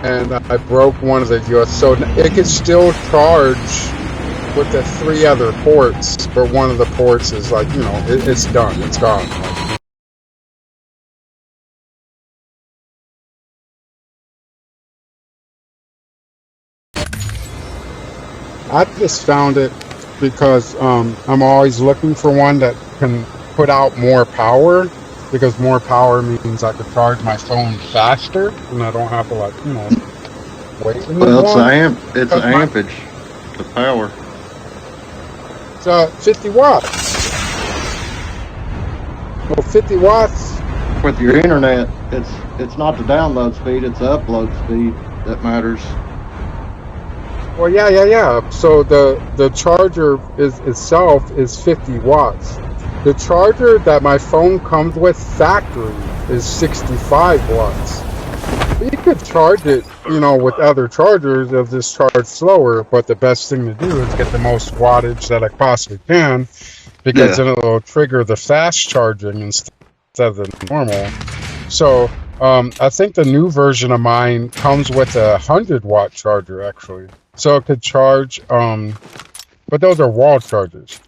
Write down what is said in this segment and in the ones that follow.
and I broke one of the US, so it could still charge with the 3 other ports, but one of the ports is like, it's done, it's gone. I just found it because I'm always looking for one that can put out more power, because more power means I could charge my phone faster and I don't have to wait Well, it's anymore. it's Because my ampage, the power. it's 50 watts. Well, 50 watts. With your internet, it's not the download speed, it's the upload speed that matters. Well, yeah. So the charger itself is 50 watts. The charger that my phone comes with factory is 65 watts. You could charge it, with other chargers. It'll just charge slower, but the best thing to do is get the most wattage that I possibly can, because Yeah. then it'll trigger the fast charging instead of the normal. So I think the new version of mine comes with a 100-watt charger, actually. So it could charge, but those are wall chargers.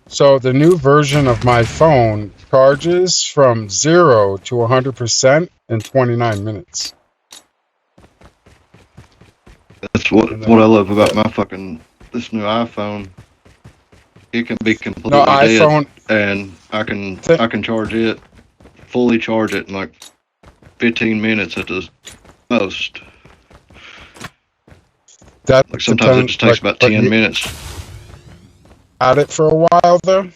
So the new version of my phone charges from 0 to 100% in 29 minutes. That's what I love about this new iPhone. It can be completely No, dead, iPhone. and I can fully charge it in like 15 minutes at the most. That Like sometimes it just takes about 10 minutes. Had it for a while though,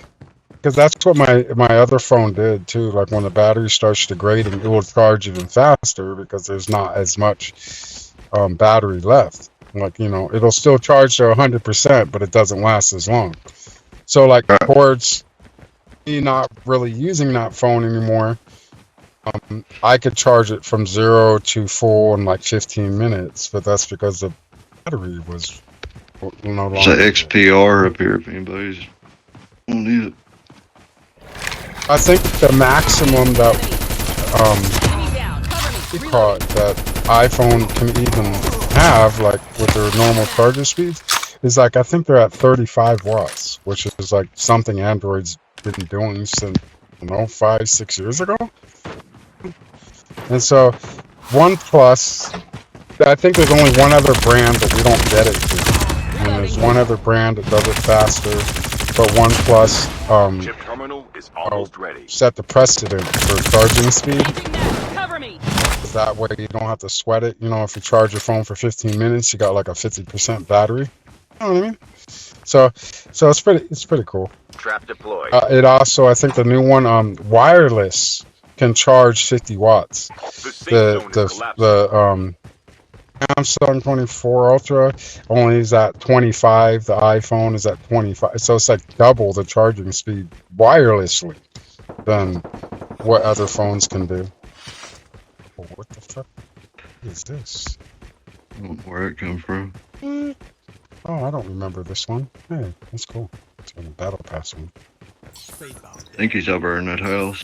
because that's what my other phone did too. Like when the battery starts degrading, it will charge even faster because there's not as much battery left. Like it'll still charge to 100%, but it doesn't last as long. So like towards me not really using that phone anymore, I could charge it from 0 to full in like 15 minutes, but that's because the battery was no longer. It's an XPR up here if anybody's on it. I think the maximum that that iPhone can even have, like with their normal charger speeds, is like, I think they're at 35 watts, which is like something Android's been doing since 5-6 years ago. And so OnePlus, I think there's only one other brand that we don't get it to, and there's one other brand that does it faster, but OnePlus Chip terminal is almost ready. set the precedent for charging speed. Cover me. That way you don't have to sweat it. If you charge your phone for 15 minutes, you got like a 50% battery. You know what I mean? So it's pretty cool. Trap deployed. It also, I think the new one, wireless, can charge 50 watts. The Samsung 24 Ultra only is at 25. The iPhone is at 25. So it's like double the charging speed wirelessly than what other phones can do. Oh, what the fuck is this? Where it come from? Oh, I don't remember this one. Hey, that's cool. It's in the Battle Pass one. I think he's over in that house.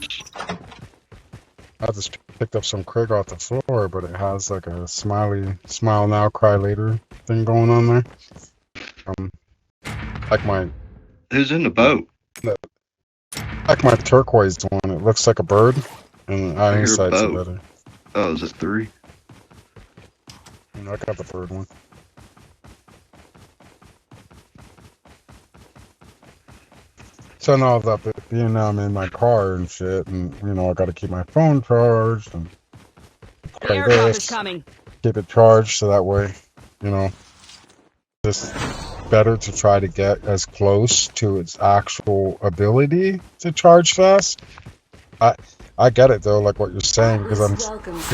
I just picked up some Krieg off the floor, but it has like a smile now, cry later thing going on there. Like my Who's in the boat? Like my turquoise one. It looks like a bird, and I hear insight's boat. better. Oh, is it 3? I got the bird one. So now that being I'm in my car and shit, and I got to keep my phone charged and play this, keep it charged, so that way, just better to try to get as close to its actual ability to charge fast. I get it though, like what you're saying, because I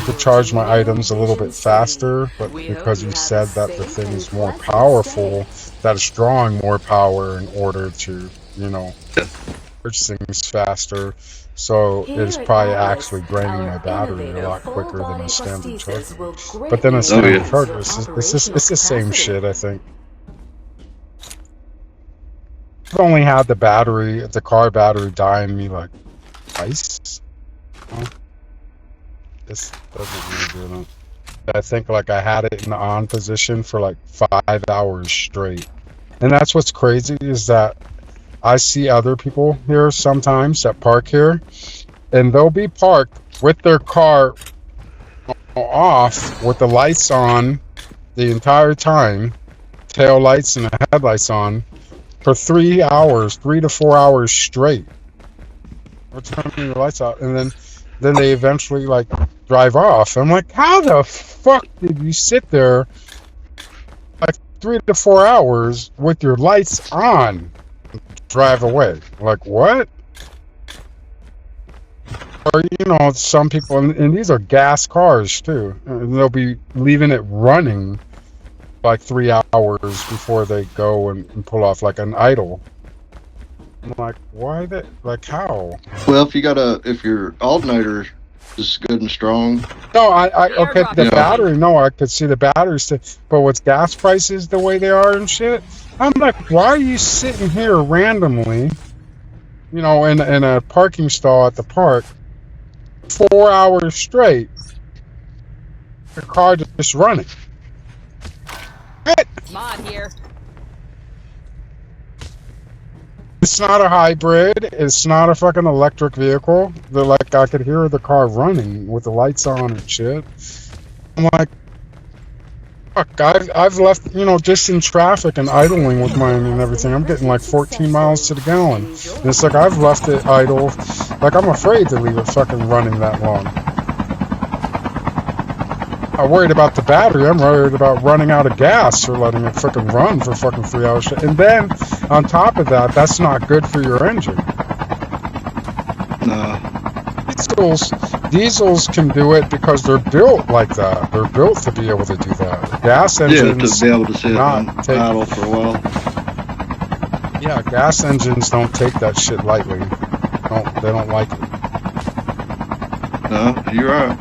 could charge my items a little bit faster, but because you said that the thing is more powerful, that it's drawing more power in order to, charge things faster. So it's probably actually draining my battery a lot quicker than a standard charger. But then a standard charger, it's the same shit, I think. I've only had the car battery die in me like twice. This doesn't really do that. I think like I had it in the on position for like 5 hours straight. And that's what's crazy is that I see other people here sometimes that park here, and they'll be parked with their car off with the lights on the entire time, tail lights and the headlights on, for 3 hours, 3 to 4 hours straight. We're turning the lights out, and then they eventually like drive off. I'm like, how the fuck did you sit there like 3 to 4 hours with your lights on, drive away? Like what? Or some people, and these are gas cars too, and they'll be leaving it running like 3 hours before they go and pull off like an idle. I'm like, why that? Like how? Well, if your alternator is good and strong. No, okay, the battery. No, I could see the batteries, but with gas prices the way they are and shit, I'm like, why are you sitting here randomly, in a parking stall at the park, 4 hours straight, the car just running? Mod here. It's not a hybrid. It's not a fucking electric vehicle. They're like, I could hear the car running with the lights on and shit. I'm like, fuck, I've left, just in traffic and idling with mine and everything. I'm getting like 14 miles to the gallon. And it's like, I've left it idle. Like, I'm afraid to leave it fucking running that long. I'm worried about the battery. I'm worried about running out of gas or letting it fucking run for fucking 3 hours. And then, on top of that, that's not good for your engine. No. Diesels can do it because they're built like that. They're built to be able to do that. Gas engines to be able to sit idle for a while. Yeah, gas engines don't take that shit lightly. They don't like it. No, you're right.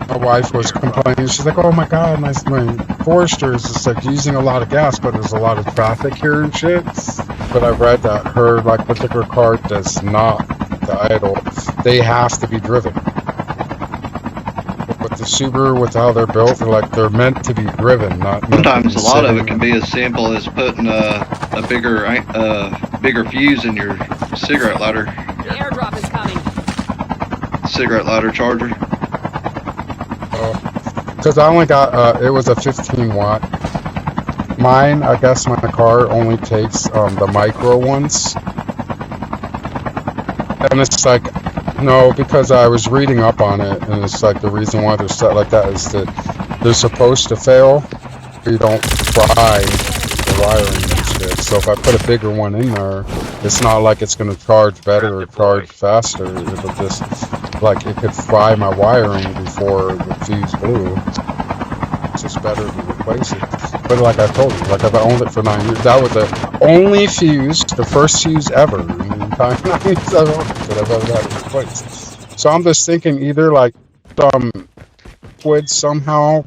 My wife was complaining. She's like, "Oh my god, my Forester is just like using a lot of gas, but there's a lot of traffic here and shit." But I read that her particular car does not idle; they have to be driven. But the Subaru, with how they're built, they're meant to be driven, not. Sometimes a lot of it can be as simple as putting a bigger fuse in your cigarette lighter. The airdrop is coming. Cigarette lighter charger. Because I only got, it was a 15 watt. Mine, I guess my car only takes the micro ones. And it's like, no, because I was reading up on it, and it's like the reason why they're set like that is that they're supposed to fail, so you don't fry the wiring and shit. So if I put a bigger one in there, it's not like it's going to charge better or charge faster. It'll just, it could fry my wiring before the fuse blew. It's just better to replace it. But like I told you, I've owned it for 9 years. That was the only fuse, the first fuse ever in the entire 9 years I've owned it that I've ever had to replace. So I'm just thinking either would somehow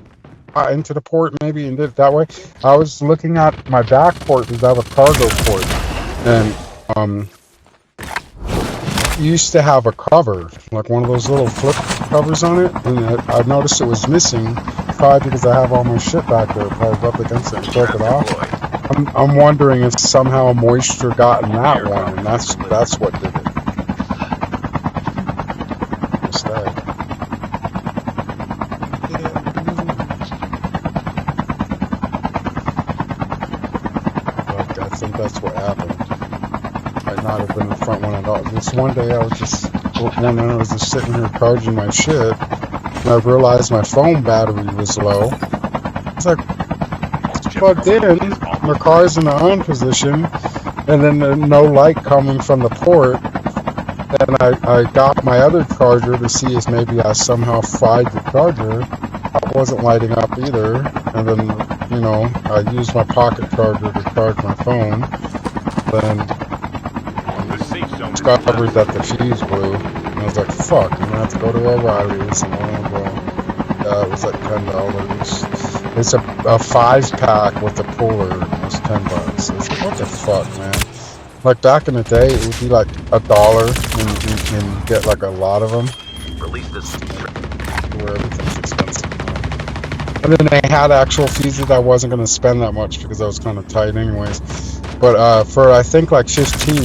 into the port maybe and did it that way. I was looking at my back port because I have a cargo port, and used to have a cover, like one of those little flip covers on it, and I noticed it was missing, probably because I have all my shit back there piled up against it and broke it off. I'm wondering if somehow moisture got in that one, and that's what did it. Instead. I think that's what happened. Might not have been the front one at all. This one day I was just sitting here charging my shit, and I realized my phone battery was low. It's like, it's plugged in, my car's in the on position, and then there's no light coming from the port. And I got my other charger to see if maybe I somehow fried the charger. It wasn't lighting up either. And then, I used my pocket charger to charge my phone. Then discovered that the fuse blew. And I was like, fuck, I'm gonna have to go to O'Reilly's. And it was like $10. It's a 5-pack with a puller. It was $10. It's like, what the fuck, man? Like back in the day, it would be like $1, and get like a lot of them Release this. where everything's expensive now. And then they had actual fuses. I wasn't going to spend that much because I was kind of tight anyways. But for I think like 15,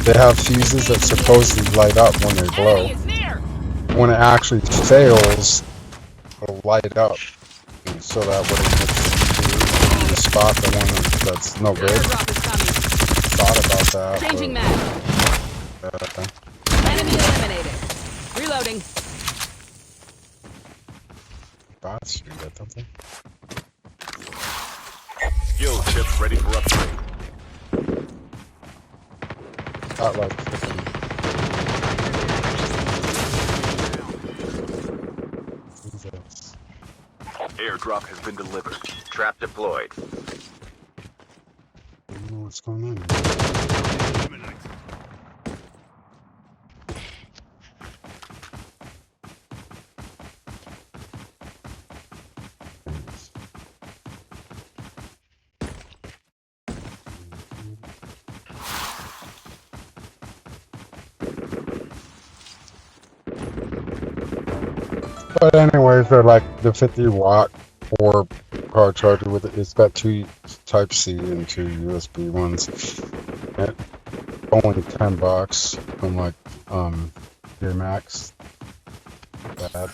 they have fuses that supposedly light up when they blow. Enemy is near. When it actually fails, it'll light up. And so that way you spot the one that's no good. Airdrop is coming. Thought about that. Changing But, mag. Enemy eliminated. Reloading. bots do that, don't they? Skill chips ready for upgrade. Not like freaking. Jesus. Airdrop has been delivered. Trap deployed. I don't know what's going on. But anyways, they're like the 50-watt 4-car charger with it. It's got 2 Type C and 2 USB ones. And only $10 from like Max. Bad.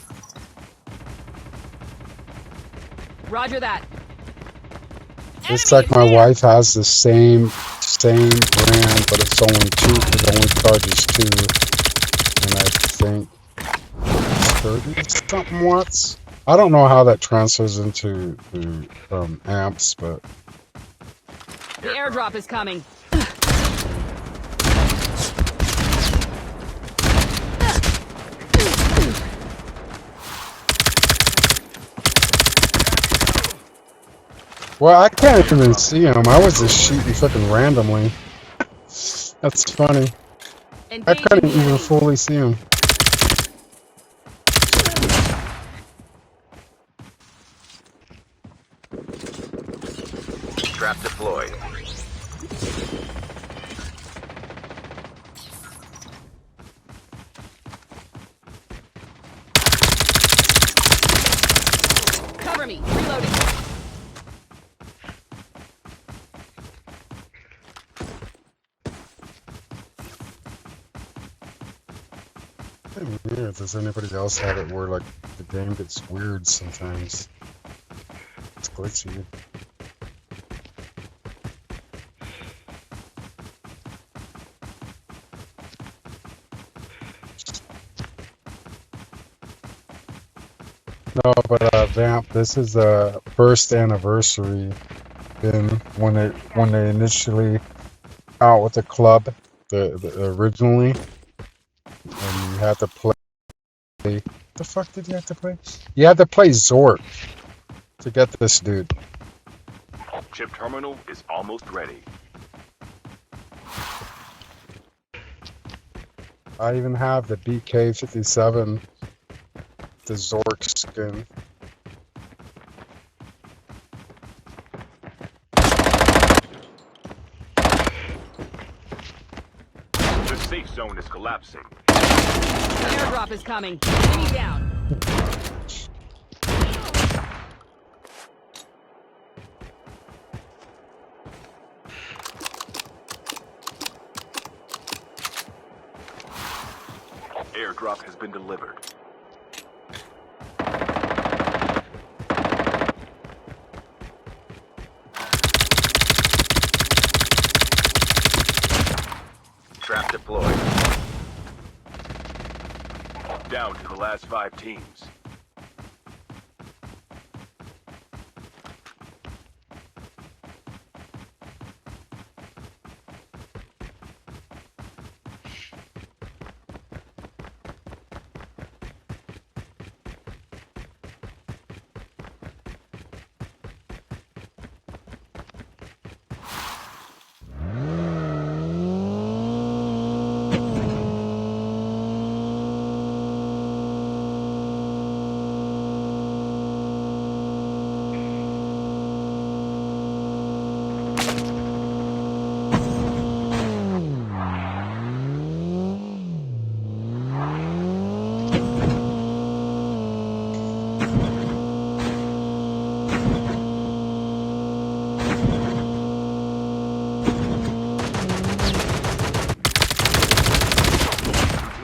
Roger that. It's Enemy like my is near. wife has the same brand, but it's only 2. It only charges 2, and I think 30 something watts. I don't know how that transfers into the amps, but The airdrop is coming. well, I can't even see him. I was just shooting fucking randomly. That's funny. I Engaging couldn't the even enemy. fully see him. Trap deployed. Cover me. Reloading. I'm weird. Does anybody else have it where like the game gets weird sometimes? It's glitchy. No, but Vamp, this is the first anniversary in when they initially out with the club, the originally, and you had to play. The fuck did you have to play? You had to play Zork to get this dude. Chip terminal is almost ready. I even have the BK-57, the Zork skin. The safe zone is collapsing. The airdrop is coming. Enemy down. Airdrop has been delivered. Trap deployed. Down to the last 5 teams.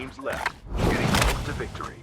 teams left. Getting close to victory.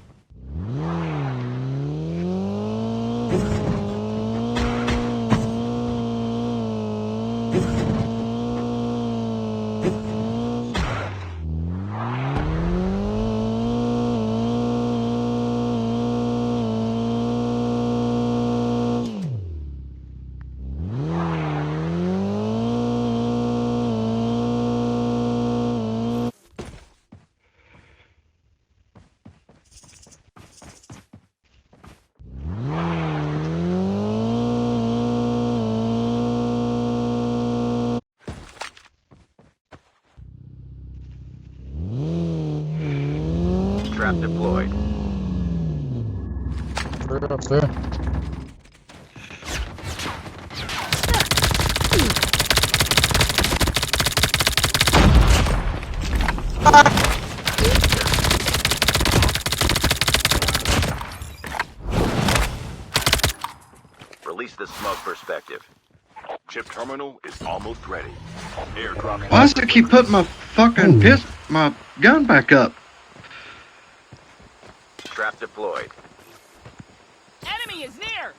Trap deployed. They're up there. Release the smoke perspective. Chip terminal is almost ready. Airdrop. Why does it keep putting my fucking my gun back up? Trap deployed. Enemy is near.